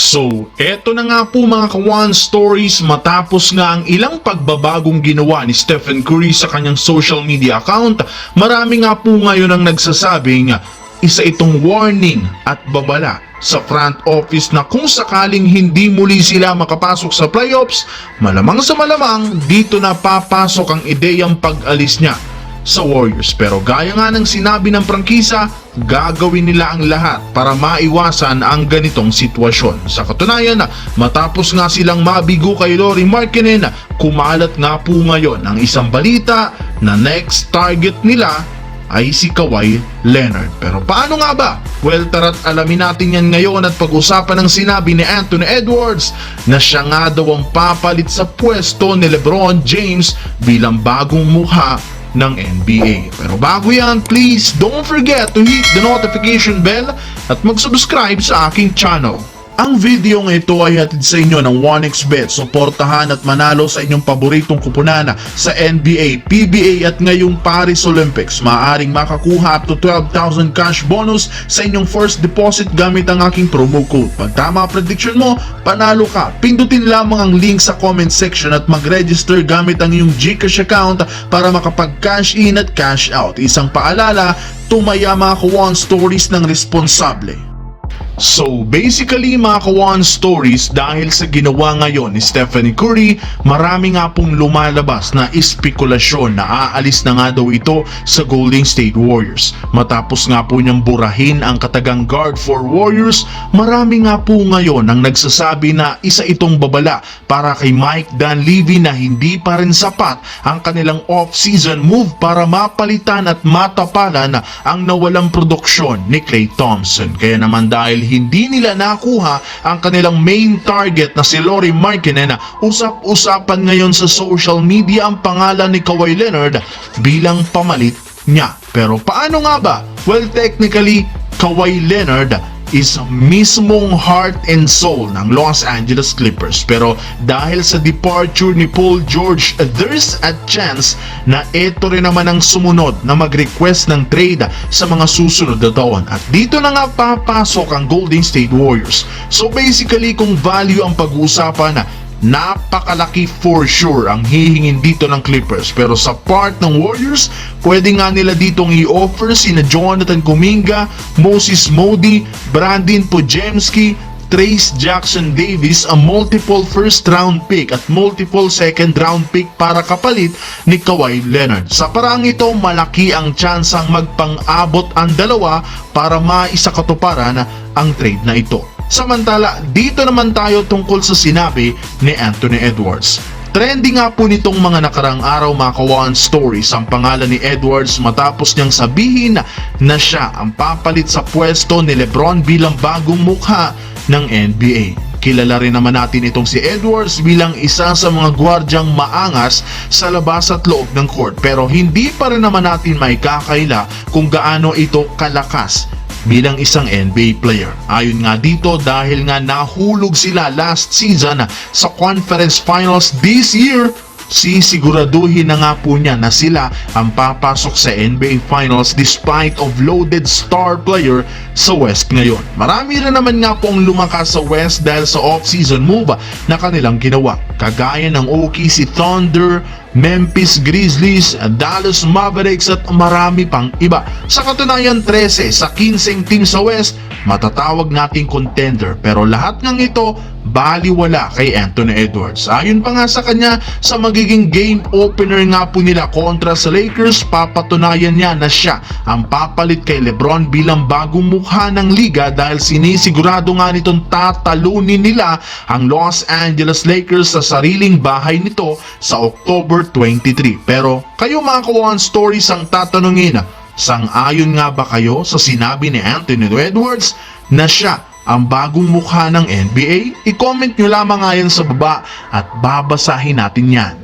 So, eto na nga po mga Kawan Stories matapos nga ang ilang pagbabagong ginawa ni Stephen Curry sa kanyang social media account. Marami nga po ngayon ang nagsasabing isa itong warning at babala sa front office na kung sakaling hindi muli sila makapasok sa playoffs, malamang sa malamang dito na papasok ang ideyang pag-alis niya sa Warriors. Pero gaya nga ng sinabi ng prangkisa, gagawin nila ang lahat para maiwasan ang ganitong sitwasyon. Sa katunayan, matapos nga silang mabigo kay Lauri Markkanen, kumalat nga po ngayon ang isang balita na next target nila ay si Kawhi Leonard. Pero paano nga ba? Well, tara't alamin natin yan ngayon at pag-usapan ng sinabi ni Anthony Edwards na siya nga daw ang papalit sa pwesto ni LeBron James bilang bagong mukha ng NBA. Pero bago yan, please don't forget to hit the notification bell at mag-subscribe sa aking channel. Ang video ng ito ay hatid sa inyo ng 1xBet. Suportahan at manalo sa inyong paboritong kupunan sa NBA, PBA at ngayong Paris Olympics. Maaaring makakuha up to 12,000 cash bonus sa inyong first deposit gamit ang aking promo code. Pag tama ang prediction mo, panalo ka. Pindutin lamang ang link sa comment section at mag-register gamit ang iyong GCash account para makapag-cash in at cash out. Isang paalala, tumaya mga Kawan Stories ng responsable. So basically mga Kawan Stories, dahil sa ginawa ngayon ni Stephen Curry, marami nga pong lumalabas na espekulasyon na aalis na nga daw ito sa Golden State Warriors. Matapos nga po niyang burahin ang katagang guard for Warriors, marami nga po ngayon ang nagsasabi na isa itong babala para kay Mike Dunleavy na hindi pa rin sapat ang kanilang off-season move para mapalitan at matapalan ang nawalang produksyon ni Klay Thompson. Kaya naman dahil hindi nila nakuha ang kanilang main target na si Lauri Markkanen, usap-usapan ngayon sa social media ang pangalan ni Kawhi Leonard bilang pamalit niya. Pero paano nga ba? Well, technically, Kawhi Leonard is mismong heart and soul ng Los Angeles Clippers. Pero dahil sa departure ni Paul George, there's a chance na ito rin naman ang sumunod na mag-request ng trade sa mga susunod na taon. At dito na nga papasok ang Golden State Warriors. So basically, kung value ang pag-uusapan, napakalaki for sure ang hihingin dito ng Clippers. Pero sa part ng Warriors, pwede nga nila ditong i-offer sina Jonathan Kuminga, Moses Moody, Brandon Podziemski, Trayce Jackson-Davis, a multiple first round pick at multiple second round pick para kapalit ni Kawhi Leonard. Sa parang ito, malaki ang tsansang magpang-abot ang dalawa para maisakatuparan ang trade na ito. Samantala, dito naman tayo tungkol sa sinabi ni Anthony Edwards. Trending nga po nitong mga nakarang araw mga Kawan Stories ang pangalan ni Edwards matapos niyang sabihin na siya ang papalit sa pwesto ni LeBron bilang bagong mukha ng NBA. Kilala rin naman natin itong si Edwards bilang isa sa mga gwardyang maangas sa labas at loob ng court, pero hindi pa rin naman natin may kakaila kung gaano ito kalakas bilang isang NBA player. Ayon nga dito, dahil nga nahulog sila last season sa conference finals this year, sisiguraduhin na nga po niya na sila ang papasok sa NBA Finals despite of loaded star player sa West ngayon. Marami rin naman nga pong lumakas sa West dahil sa off-season move na kanilang ginawa, kagaya ng OKC Thunder, Memphis Grizzlies, Dallas Mavericks at marami pang iba. Sa katunayan, 13 sa 15 team sa West matatawag nating contender, pero lahat ng ito baliwala kay Anthony Edwards. Ayon pa nga sa kanya, sa magiging game opener nga po nila kontra sa Lakers, papatunayan niya na siya ang papalit kay LeBron bilang bagong mukha ng liga dahil sinisigurado nga nitong tatalunin nila ang Los Angeles Lakers sa sariling bahay nito sa October 23. Pero kayo mga Kawan Stories ang tatanungin, sang-ayon nga ba kayo sa sinabi ni Anthony Edwards na siya ang bagong mukha ng NBA? I-comment nyo lamang ngayon sa baba at babasahin natin yan.